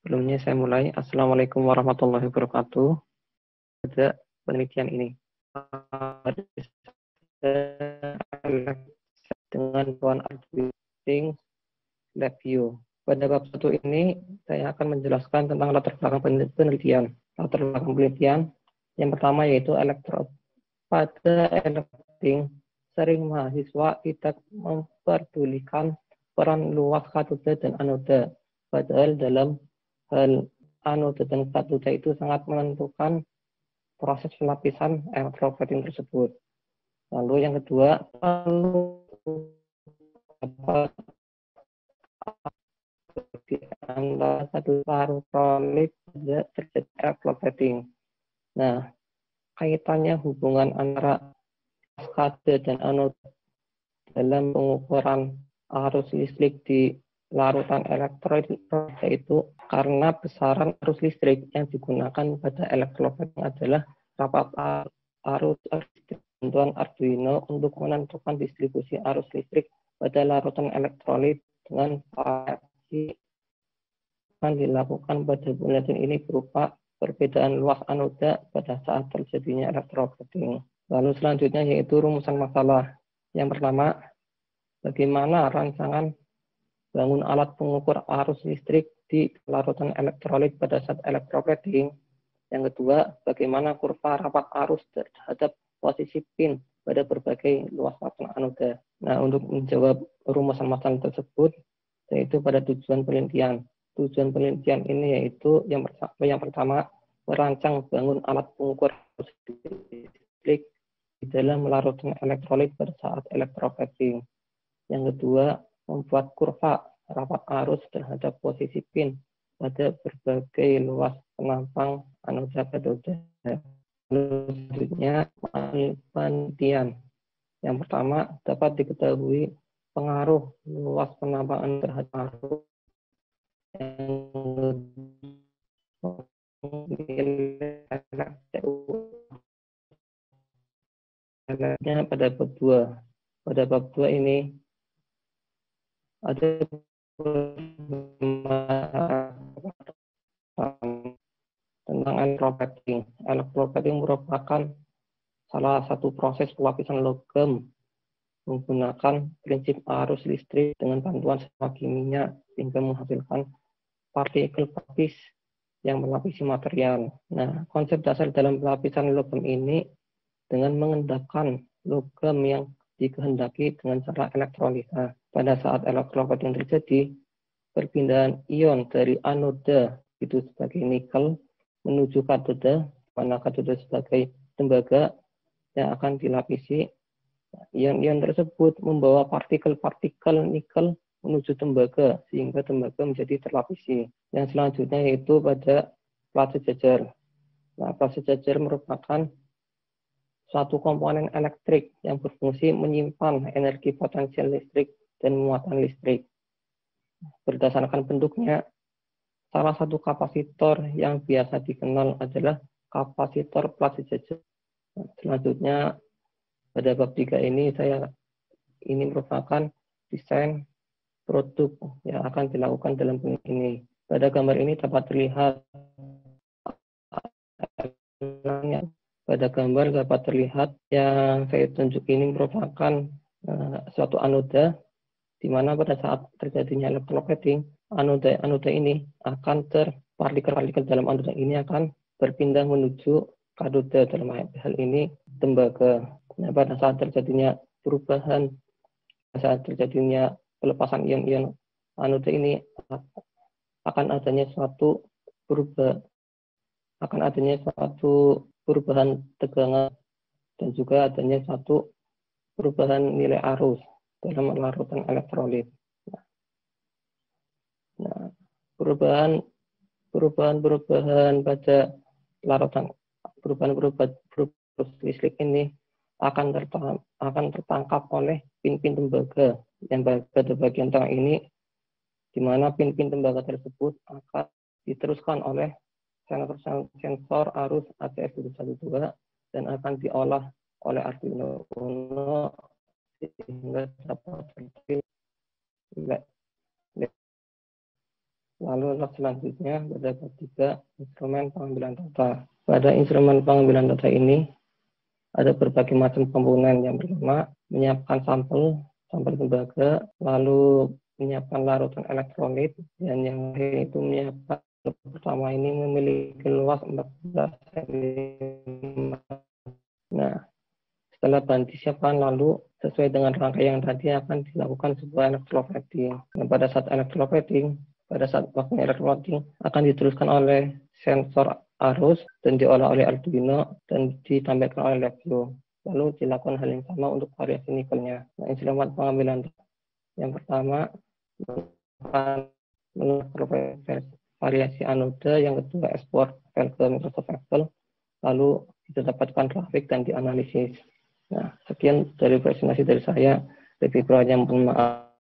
Sebelumnya saya mulai. Assalamualaikum warahmatullahi wabarakatuh. Pada penelitian ini dengan Tuan Arduino Lab View. Pada bab 1 ini saya akan menjelaskan tentang latar belakang penelitian. Latar belakang penelitian yang pertama yaitu elektrod. Pada elektronik, sering mahasiswa tidak memperdulikan peran luas katode dan anode. Padahal dalam hal anode dan katode itu sangat menentukan proses pelapisan elektroplating tersebut. Lalu yang kedua, di antara satu elektrolit terjadi elektroplating. Nah, kaitannya hubungan antara katode dan anode dalam pengukuran arus listrik di larutan elektrolit yaitu karena besaran arus listrik yang digunakan pada elektroplating adalah rapat arus listrik. Bantuan Arduino untuk menentukan distribusi arus listrik pada larutan elektrolit dengan variasi akan dilakukan pada penelitian ini berupa perbedaan luas anoda pada saat terjadinya elektroplating. Lalu selanjutnya yaitu rumusan masalah. Yang pertama, bagaimana rancangan bangun alat pengukur arus listrik di larutan elektrolit pada saat elektroplating. Yang kedua, bagaimana kurva rapat arus terhadap posisi pin pada berbagai luas larutan anoda. Nah, untuk menjawab rumusan masalah tersebut, yaitu pada tujuan penelitian. Tujuan penelitian ini yaitu yang pertama, merancang bangun alat pengukur arus listrik di dalam larutan elektrolit pada saat elektroplating. Yang kedua, membuat kurva rapat arus terhadap posisi pin pada berbagai luas penampang anoda katode. Selanjutnya, penelitian. Yang pertama, dapat diketahui pengaruh luas penampang terhadap arus yang pada bab 2. Pada bab 2 ini ada tentang elektroplating. Elektroplating merupakan salah satu proses pelapisan logam menggunakan prinsip arus listrik dengan bantuan senyawa kimia sehingga menghasilkan partikel pelapis yang melapisi material. Nah, konsep dasar dalam pelapisan logam ini dengan mengendapkan logam yang dikehendaki dengan cara elektrolisa. Pada saat elektroplating terjadi, perpindahan ion dari anoda itu sebagai nikel menuju katode, mana katode sebagai tembaga yang akan dilapisi. Ion-ion tersebut membawa partikel-partikel nikel menuju tembaga, sehingga tembaga menjadi terlapisi. Yang selanjutnya yaitu pada plat sejajar. Nah, plat sejajar merupakan suatu komponen elektrik yang berfungsi menyimpan energi potensial listrik dan muatan listrik. Berdasarkan bentuknya, salah satu kapasitor yang biasa dikenal adalah kapasitor plat sejajar. Selanjutnya, pada bab 3 ini merupakan desain produk yang akan dilakukan dalam penelitian ini. Pada gambar ini dapat terlihat yang saya tunjuk ini merupakan suatu anoda di mana pada saat terjadinya elektroplating, anoda ini akan partikel-partikel dalam anoda ini akan berpindah menuju katode, dalam hal ini tembaga. Nah, pada saat terjadinya pelepasan ion-ion anoda ini akan adanya suatu perubahan tegangan dan juga adanya suatu perubahan nilai arus dalam larutan elektrolit. Nah, perubahan pada larutan listrik ini akan tertangkap oleh pin-pin tembaga yang pada bagian tengah ini, di mana pin-pin tembaga tersebut akan diteruskan oleh sensor arus ACS212 dan akan diolah oleh Arduino Uno sehingga dapat Lalu selanjutnya terdapat 3 instrumen pengambilan data. Pada instrumen pengambilan data ini ada berbagai macam komponen. Yang pertama, menyiapkan sampel tembaga, lalu menyiapkan larutan elektrolit, dan yang lain itu menyiapkan pertama ini memiliki luas 14 cm. Nah, setelah bahan disiapkan, lalu sesuai dengan rangkaian tadi akan dilakukan sebuah electroplating. Nah, pada saat waktunya electroplating akan diteruskan oleh sensor arus dan diolah oleh Arduino dan ditampilkan oleh LabVIEW. Lalu dilakukan hal yang sama untuk variasi nikelnya. Nah, instrumen pengambilan yang pertama melakukan variasi anoda, yang kedua ekspor file ke Microsoft Excel, lalu didapatkan grafik dan dianalisis. Nah, sekian dari presentasi dari saya. Lebih kurangnya mohon maaf.